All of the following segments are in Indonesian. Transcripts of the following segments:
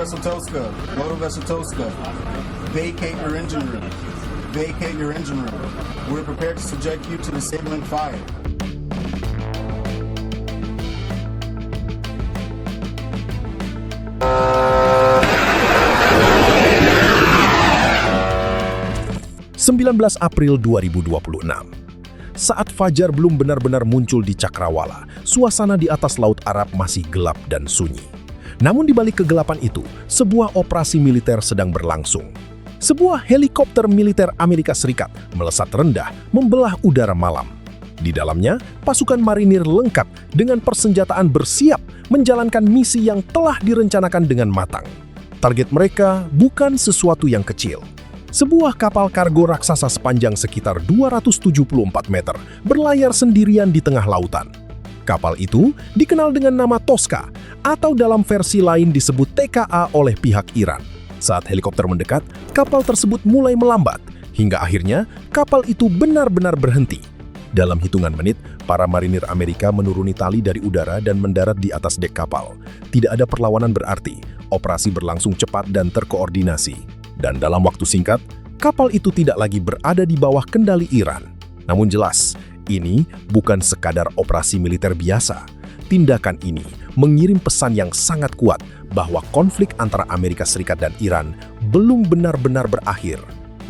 Vessel Tosca. Go to Vessel Tosca. Vacate your engine room. Vacate your engine room. We're prepared to subject you to disabling fire. April 2026. Saat fajar belum benar-benar muncul di Cakrawala, suasana di atas Laut Arab masih gelap dan sunyi. Namun di balik kegelapan itu, sebuah operasi militer sedang berlangsung. Sebuah helikopter militer Amerika Serikat melesat rendah membelah udara malam. Di dalamnya, pasukan marinir lengkap dengan persenjataan bersiap menjalankan misi yang telah direncanakan dengan matang. Target mereka bukan sesuatu yang kecil. Sebuah kapal kargo raksasa sepanjang sekitar 274 meter berlayar sendirian di tengah lautan. Kapal itu dikenal dengan nama Tosca, atau dalam versi lain disebut TKA oleh pihak Iran. Saat helikopter mendekat, kapal tersebut mulai melambat, hingga akhirnya kapal itu benar-benar berhenti. Dalam hitungan menit, para marinir Amerika menuruni tali dari udara dan mendarat di atas dek kapal. Tidak ada perlawanan berarti, operasi berlangsung cepat dan terkoordinasi. Dan dalam waktu singkat, kapal itu tidak lagi berada di bawah kendali Iran. Namun jelas, ini bukan sekadar operasi militer biasa. Tindakan ini mengirim pesan yang sangat kuat bahwa konflik antara Amerika Serikat dan Iran belum benar-benar berakhir.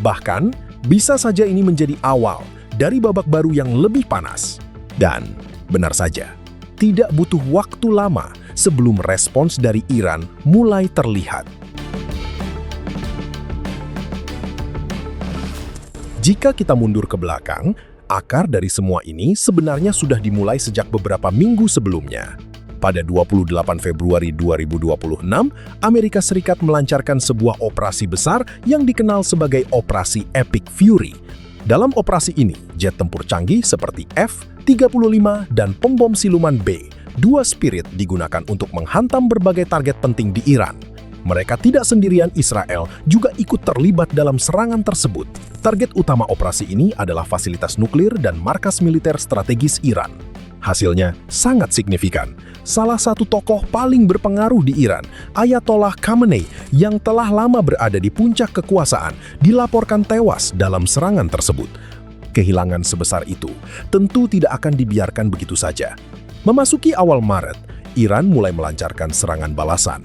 Bahkan, bisa saja ini menjadi awal dari babak baru yang lebih panas. Dan, benar saja, tidak butuh waktu lama sebelum respons dari Iran mulai terlihat. Jika kita mundur ke belakang, akar dari semua ini sebenarnya sudah dimulai sejak beberapa minggu sebelumnya. Pada 28 Februari 2026, Amerika Serikat melancarkan sebuah operasi besar yang dikenal sebagai Operasi Epic Fury. Dalam operasi ini, jet tempur canggih seperti F-35 dan pembom siluman B-2 Spirit digunakan untuk menghantam berbagai target penting di Iran. Mereka tidak sendirian, Israel juga ikut terlibat dalam serangan tersebut. Target utama operasi ini adalah fasilitas nuklir dan markas militer strategis Iran. Hasilnya sangat signifikan. Salah satu tokoh paling berpengaruh di Iran, Ayatollah Khamenei, yang telah lama berada di puncak kekuasaan, dilaporkan tewas dalam serangan tersebut. Kehilangan sebesar itu tentu tidak akan dibiarkan begitu saja. Memasuki awal Maret, Iran mulai melancarkan serangan balasan.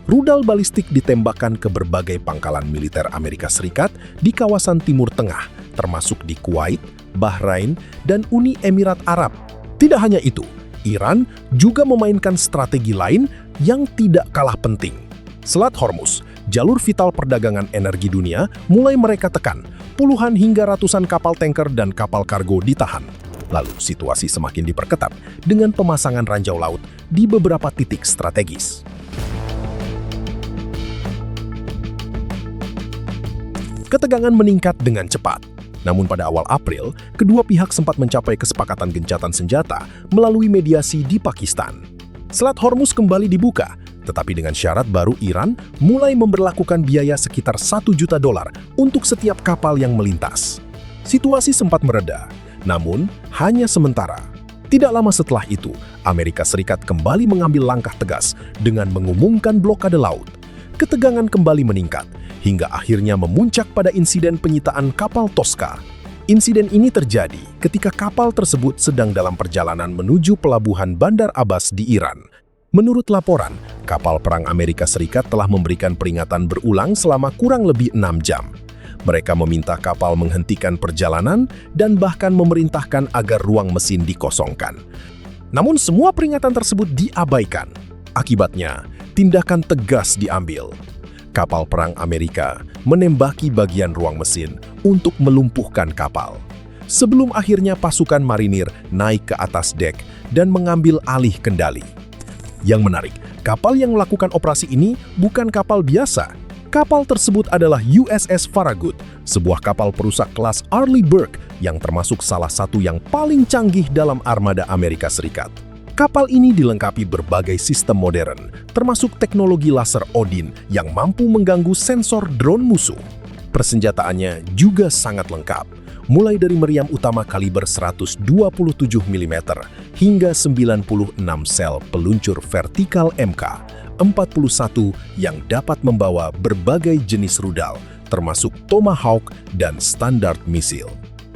Rudal balistik ditembakkan ke berbagai pangkalan militer Amerika Serikat di kawasan Timur Tengah, termasuk di Kuwait, Bahrain, dan Uni Emirat Arab. Tidak hanya itu, Iran juga memainkan strategi lain yang tidak kalah penting. Selat Hormuz, jalur vital perdagangan energi dunia, mulai mereka tekan. Puluhan hingga ratusan kapal tanker dan kapal kargo ditahan. Lalu situasi semakin diperketat dengan pemasangan ranjau laut di beberapa titik strategis. Ketegangan meningkat dengan cepat. Namun pada awal April, kedua pihak sempat mencapai kesepakatan gencatan senjata melalui mediasi di Pakistan. Selat Hormuz kembali dibuka, tetapi dengan syarat baru Iran mulai memberlakukan biaya sekitar $1 juta untuk setiap kapal yang melintas. Situasi sempat mereda, namun hanya sementara. Tidak lama setelah itu, Amerika Serikat kembali mengambil langkah tegas dengan mengumumkan blokade laut. Ketegangan kembali meningkat, hingga akhirnya memuncak pada insiden penyitaan kapal Tosca. Insiden ini terjadi ketika kapal tersebut sedang dalam perjalanan menuju pelabuhan Bandar Abbas di Iran. Menurut laporan, kapal perang Amerika Serikat telah memberikan peringatan berulang selama kurang lebih 6 jam. Mereka meminta kapal menghentikan perjalanan dan bahkan memerintahkan agar ruang mesin dikosongkan. Namun semua peringatan tersebut diabaikan. Akibatnya, tindakan tegas diambil. Kapal perang Amerika menembaki bagian ruang mesin untuk melumpuhkan kapal. Sebelum akhirnya pasukan marinir naik ke atas dek dan mengambil alih kendali. Yang menarik, kapal yang melakukan operasi ini bukan kapal biasa. Kapal tersebut adalah USS Farragut, sebuah kapal perusak kelas Arleigh Burke yang termasuk salah satu yang paling canggih dalam armada Amerika Serikat. Kapal ini dilengkapi berbagai sistem modern, termasuk teknologi laser Odin yang mampu mengganggu sensor drone musuh. Persenjataannya juga sangat lengkap, mulai dari meriam utama kaliber 127 mm hingga 96 sel peluncur vertikal MK, F-41 yang dapat membawa berbagai jenis rudal, termasuk Tomahawk dan Standard Missile.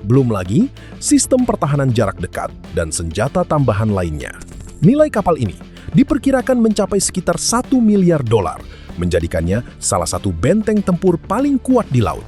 Belum lagi, sistem pertahanan jarak dekat dan senjata tambahan lainnya. Nilai kapal ini diperkirakan mencapai sekitar $1 miliar, menjadikannya salah satu benteng tempur paling kuat di laut.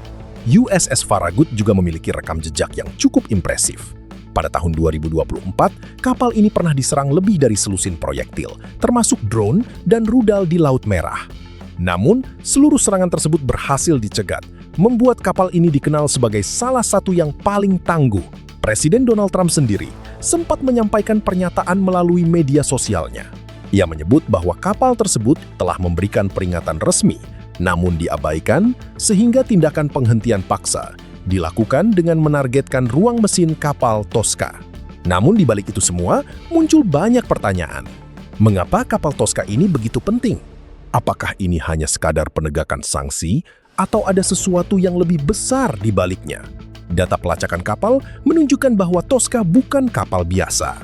USS Farragut juga memiliki rekam jejak yang cukup impresif. Pada tahun 2024, kapal ini pernah diserang lebih dari selusin proyektil, termasuk drone dan rudal di Laut Merah. Namun, seluruh serangan tersebut berhasil dicegat, membuat kapal ini dikenal sebagai salah satu yang paling tangguh. Presiden Donald Trump sendiri sempat menyampaikan pernyataan melalui media sosialnya. Ia menyebut bahwa kapal tersebut telah memberikan peringatan resmi, namun diabaikan sehingga tindakan penghentian paksa dilakukan dengan menargetkan ruang mesin kapal Tosca. Namun di balik itu semua, muncul banyak pertanyaan. Mengapa kapal Tosca ini begitu penting? Apakah ini hanya sekadar penegakan sanksi, atau ada sesuatu yang lebih besar di baliknya? Data pelacakan kapal menunjukkan bahwa Tosca bukan kapal biasa.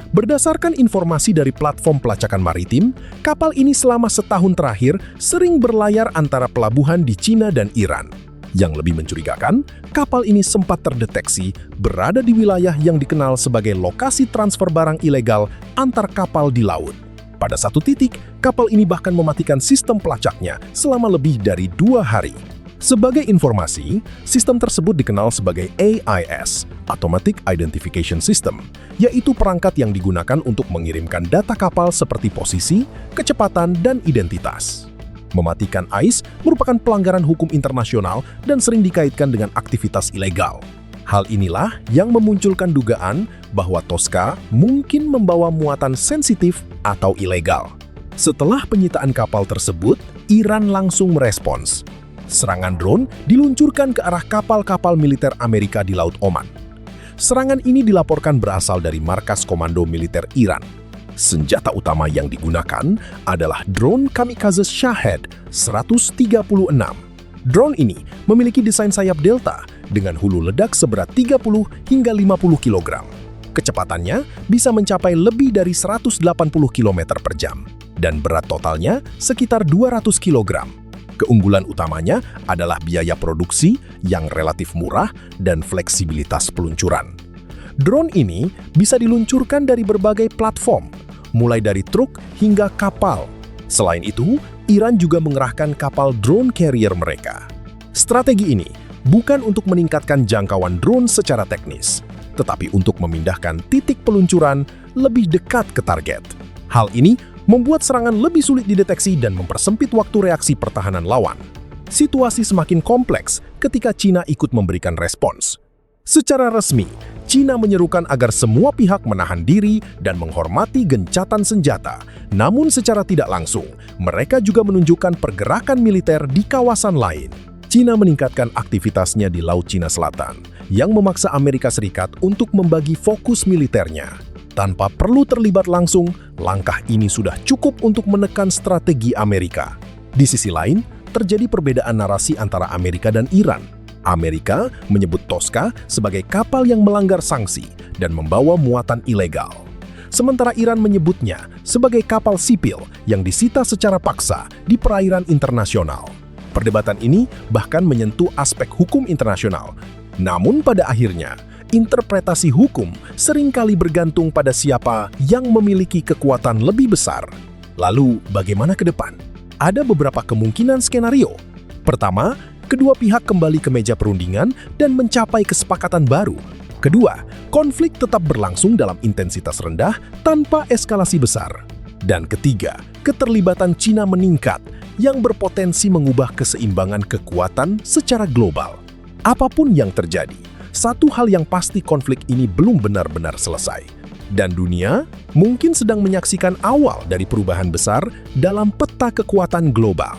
Berdasarkan informasi dari platform pelacakan maritim, kapal ini selama setahun terakhir sering berlayar antara pelabuhan di Cina dan Iran. Yang lebih mencurigakan, kapal ini sempat terdeteksi berada di wilayah yang dikenal sebagai lokasi transfer barang ilegal antar kapal di laut. Pada satu titik, kapal ini bahkan mematikan sistem pelacaknya selama lebih dari 2 hari. Sebagai informasi, sistem tersebut dikenal sebagai AIS, Automatic Identification System, yaitu perangkat yang digunakan untuk mengirimkan data kapal seperti posisi, kecepatan, dan identitas. Mematikan AIS merupakan pelanggaran hukum internasional dan sering dikaitkan dengan aktivitas ilegal. Hal inilah yang memunculkan dugaan bahwa Tosca mungkin membawa muatan sensitif atau ilegal. Setelah penyitaan kapal tersebut, Iran langsung merespons. Serangan drone diluncurkan ke arah kapal-kapal militer Amerika di Laut Oman. Serangan ini dilaporkan berasal dari markas komando militer Iran. Senjata utama yang digunakan adalah drone kamikaze Shahed 136. Drone ini memiliki desain sayap delta dengan hulu ledak seberat 30 hingga 50 kg. Kecepatannya bisa mencapai lebih dari 180 km per jam dan berat totalnya sekitar 200 kg. Keunggulan utamanya adalah biaya produksi yang relatif murah dan fleksibilitas peluncuran. Drone ini bisa diluncurkan dari berbagai platform, mulai dari truk hingga kapal. Selain itu, Iran juga mengerahkan kapal drone carrier mereka. Strategi ini bukan untuk meningkatkan jangkauan drone secara teknis, tetapi untuk memindahkan titik peluncuran lebih dekat ke target. Hal ini membuat serangan lebih sulit dideteksi dan mempersempit waktu reaksi pertahanan lawan. Situasi semakin kompleks ketika Cina ikut memberikan respons. Secara resmi, Cina menyerukan agar semua pihak menahan diri dan menghormati gencatan senjata. Namun secara tidak langsung, mereka juga menunjukkan pergerakan militer di kawasan lain. Cina meningkatkan aktivitasnya di Laut Cina Selatan, yang memaksa Amerika Serikat untuk membagi fokus militernya. Tanpa perlu terlibat langsung, langkah ini sudah cukup untuk menekan strategi Amerika. Di sisi lain, terjadi perbedaan narasi antara Amerika dan Iran. Amerika menyebut Tosca sebagai kapal yang melanggar sanksi dan membawa muatan ilegal. Sementara Iran menyebutnya sebagai kapal sipil yang disita secara paksa di perairan internasional. Perdebatan ini bahkan menyentuh aspek hukum internasional. Namun pada akhirnya, interpretasi hukum seringkali bergantung pada siapa yang memiliki kekuatan lebih besar. Lalu, bagaimana ke depan? Ada beberapa kemungkinan skenario. Pertama, kedua pihak kembali ke meja perundingan dan mencapai kesepakatan baru. Kedua, konflik tetap berlangsung dalam intensitas rendah tanpa eskalasi besar. Dan ketiga, keterlibatan Cina meningkat yang berpotensi mengubah keseimbangan kekuatan secara global. Apapun yang terjadi, satu hal yang pasti, konflik ini belum benar-benar selesai. Dan dunia mungkin sedang menyaksikan awal dari perubahan besar dalam peta kekuatan global.